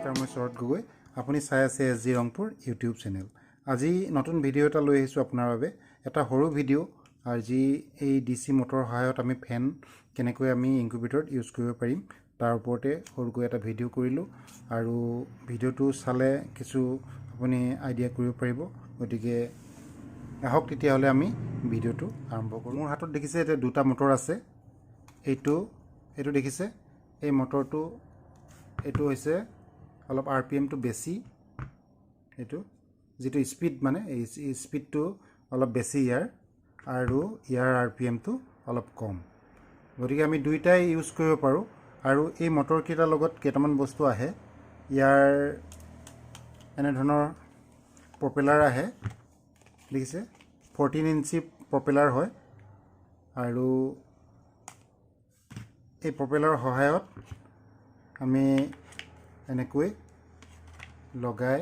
নমস্কাৰ, মই শৰৎ গগৈ। আপুনি চাই আছে SG ৰংপুৰ ইউটিউব চেনেল। আজি নতুন ভিডিঅ' এটা লৈ আহিছোঁ আপোনাৰ বাবে। এটা সৰু ভিডিঅ' আৰু যি এই DC মটৰৰ সহায়ত আমি ফেন কেনেকৈ আমি ইনকিউবেটৰত ইউজ কৰিব পাৰিম তাৰ ওপৰতে সৰুকৈ এটা ভিডিঅ' কৰিলোঁ। আৰু ভিডিঅ'টো চালে কিছু আপুনি আইডিয়া কৰিব পাৰিব। গতিকে আহক তেতিয়াহ'লে আমি ভিডিঅ'টো আৰম্ভ কৰোঁ। মোৰ হাতত দেখিছে এতিয়া দুটা মটৰ আছে। এইটো দেখিছে, এই মটৰটো এইটো হৈছে অলপ RPMটো বেছি। এইটো যিটো স্পীড মানে এই স্পীডটো অলপ বেছি ইয়াৰ, আৰু ইয়াৰ RPMটো অলপ কম। গতিকে আমি দুইটাই ইউজ কৰিব পাৰোঁ। আৰু এই মটৰকেইটাৰ লগত কেইটামান বস্তু আহে। ইয়াৰ এনেধৰণৰ প্ৰপেলাৰ আহে, দেখিছে 14 ইঞ্চি প্ৰপেলাৰ হয়। আৰু এই প্ৰপেলাৰৰ সহায়ত আমি এনেকৈ লগাই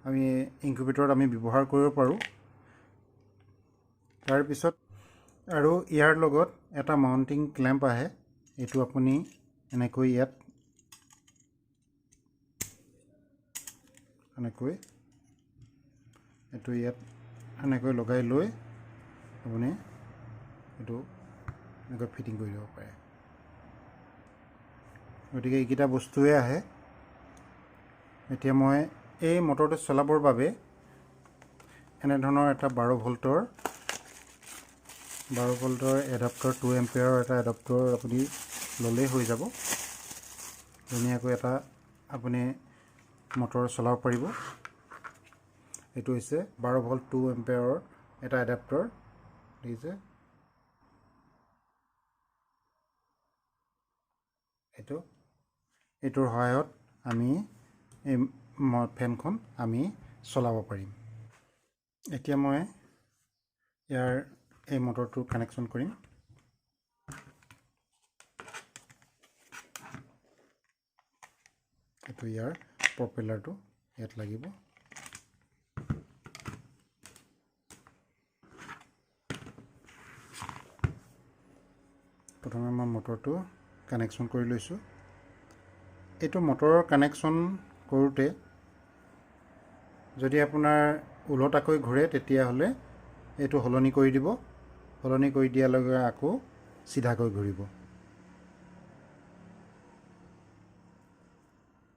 আমি ইনকিউবেটৰত আমি ব্যৱহাৰ কৰিব পাৰোঁ। তাৰপিছত আৰু ইয়াৰ লগত এটা মাউণ্টিং ক্লেম্প আহে। এইটো আপুনি এনেকৈ ইয়াত এনেকৈ লগাই লৈ আপুনি এইটো এনেকৈ ফিটিং কৰি দিব পাৰে। গতিকে এইকেইটা বস্তুৱে আহে। এতিয়া মই এই মটৰটো চলাবৰ বাবে এনেধৰণৰ এটা 12 ভোল্টৰ এডাপ্টাৰ 2 এম্পিয়াৰৰ এটা এডাপ্টাৰ আপুনি ল'লেই হৈ যাব। ধুনীয়াকৈ এটা আপুনি মটৰ চলাব পাৰিব। এইটো হৈছে 12 ভোল্ট 2 এম্পিয়াৰৰ এটা এডাপ্টাৰ, দেখিছে। এইটোৰ সহায়ত আমি এই ফেনখন আমি চলাব পাৰিম। এতিয়া মই ইয়াৰ এই মটৰটো কানেকশ্যন কৰিম। এইটো ইয়াৰ প্ৰপেলাৰটো ইয়াত লাগিব। প্ৰথমে মই মটৰটো কানেকশ্যন কৰি লৈছোঁ। এইটো মটৰৰ কানেকশ্যন কৰোঁতে যদি আপোনাৰ ওলোটাকৈ ঘূৰে তেতিয়াহ'লে এইটো সলনি কৰি দিব। সলনি কৰি দিয়াৰ লগে আকৌ চিধাকৈ ঘূৰিব।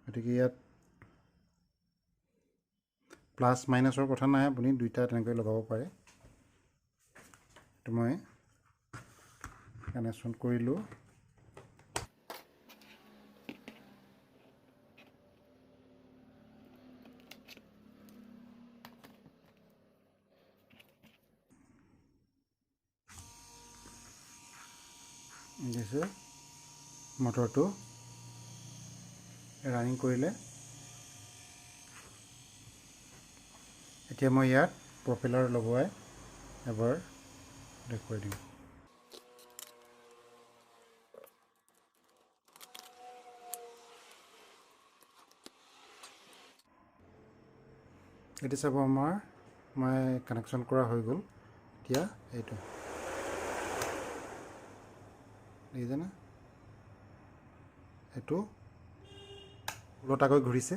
গতিকে ইয়াত প্লাছ মাইনাছৰ কথা নাই, আপুনি দুইটা তেনেকৈ লগাব পাৰে। এইটো মই কানেকশ্যন কৰিলোঁ। দিছে মটৰটো ৰানিং কৰিলে। এতিয়া মই ইয়াত প্ৰপেলাৰ লগোৱাই এবাৰ দেখুৱাই দিম। এতিয়া চাব মই কানেকশ্যন কৰা হৈ গ'ল। এতিয়া এইটো দেখিছেনে, এইটো ওলোটাকৈ ঘূৰিছে।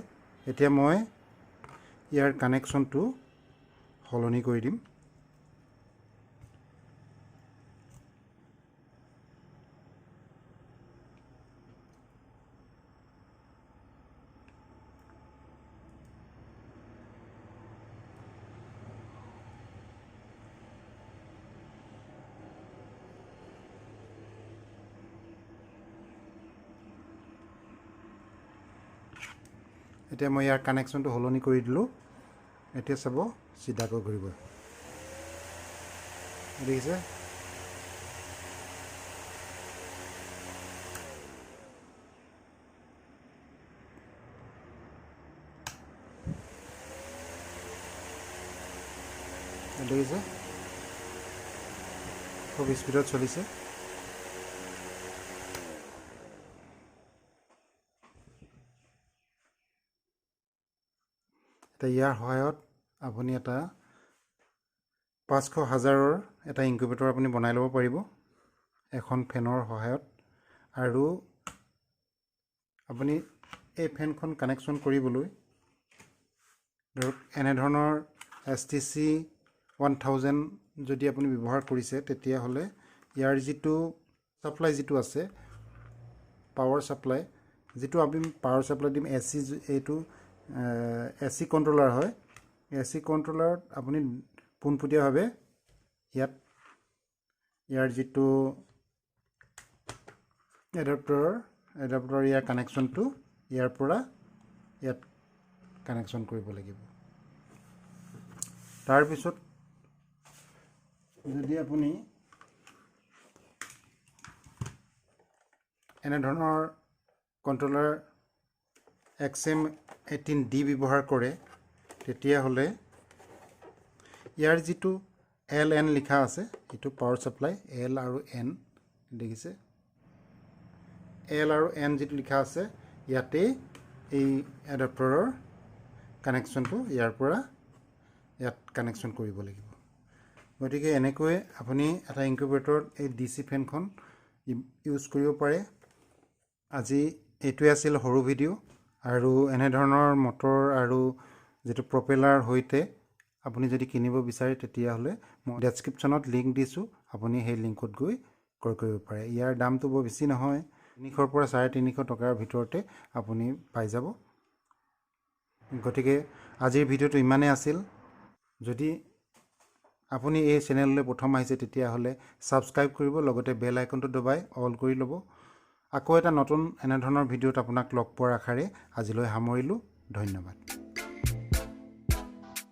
এতিয়া মই ইয়াৰ কানেকশ্যনটো সলনি কৰি দিম। এতিয়া মই ইয়াৰ কানেকশ্যনটো সলনি কৰি দিলোঁ। এতিয়া চাব চিধাকৈ ঘূৰিব, দেখিছে। দেখিছে খুব স্পীডত চলিছে। এতিয়া ইয়াৰ সহায়ত আপুনি এটা 500,000ৰ এটা ইনকিউবেটৰ আপুনি বনাই ল'ব পাৰিব এখন ফেনৰ সহায়ত। আৰু আপুনি এই ফেনখন কানেকশ্যন কৰিবলৈ ধৰক এনেধৰণৰ STC 1000 যদি আপুনি ব্যৱহাৰ কৰিছে তেতিয়াহ'লে ইয়াৰ যিটো সাপ্লাই যিটো আছে পাৱাৰ সাপ্লাই যিটো আমি পাৱাৰ সাপ্লাই দিম AC এইটো AC কন্ট্ৰোলাৰ হয় AC কন্ট্ৰোলাৰত আপুনি পোনপটীয়াভাৱে ইয়াৰ যিটো এডাপ্টাৰ ইয়াৰ কানেকশ্যনটো ইয়াৰ পৰা ইয়াত কানেকশ্যন কৰিব লাগিব তাৰপিছত যদি আপুনি এনেধৰণৰ কন্ট্ৰোলাৰ XM18D ব্যৱহাৰ কৰে তেতিয়াহ'লে ইয়াৰ যিটো LN লিখা আছে এইটো পাৱাৰ সাপ্লাই L আৰু N দেখিছে L আৰু N যিটো লিখা আছে ইয়াতে এই এডাপ্টাৰৰ কানেকশ্যনটো ইয়াৰ পৰা ইয়াত কানেকশ্যন কৰিব লাগিব গতিকে এনেকৈ আপুনি এটা ইনকিউবেটৰত এই DC ফেনখন ইউজ কৰিব পাৰে আজি এইটোৱে আছিল সৰু ভিডিঅ' আৰু এনেধৰণৰ মটৰ আৰু যেটো প্ৰপেলাৰ হৈতে আপুনি যদি কিনিব বিচাৰে তেতিয়াহ'লে মই ডেছক্ৰিপশ্যনত লিংক দিছোঁ আপুনি সেই লিংকত গৈ ক্ৰয় কৰিব পাৰে ইয়াৰ দামটো বৰ বেছি নহয় 300 পৰা 350 টকাৰ ভিতৰতে আপুনি পাই যাব গতিকে আজিৰ ভিডিঅ'টো ইমানেই আছিল যদি আপুনি এই চেনেললৈ প্ৰথম আহিছে তেতিয়াহ'লে সাবস্ক্ৰাইব কৰিব লগতে বেল আইকনটো দবাই অল কৰি ল'ব আকৌ এটা নতুন এনেধৰণৰ ভিডিঅ'ত আপোনাক লগ পোৱাৰ আশাৰে আজিলৈ সামৰিলোঁ ধন্যবাদ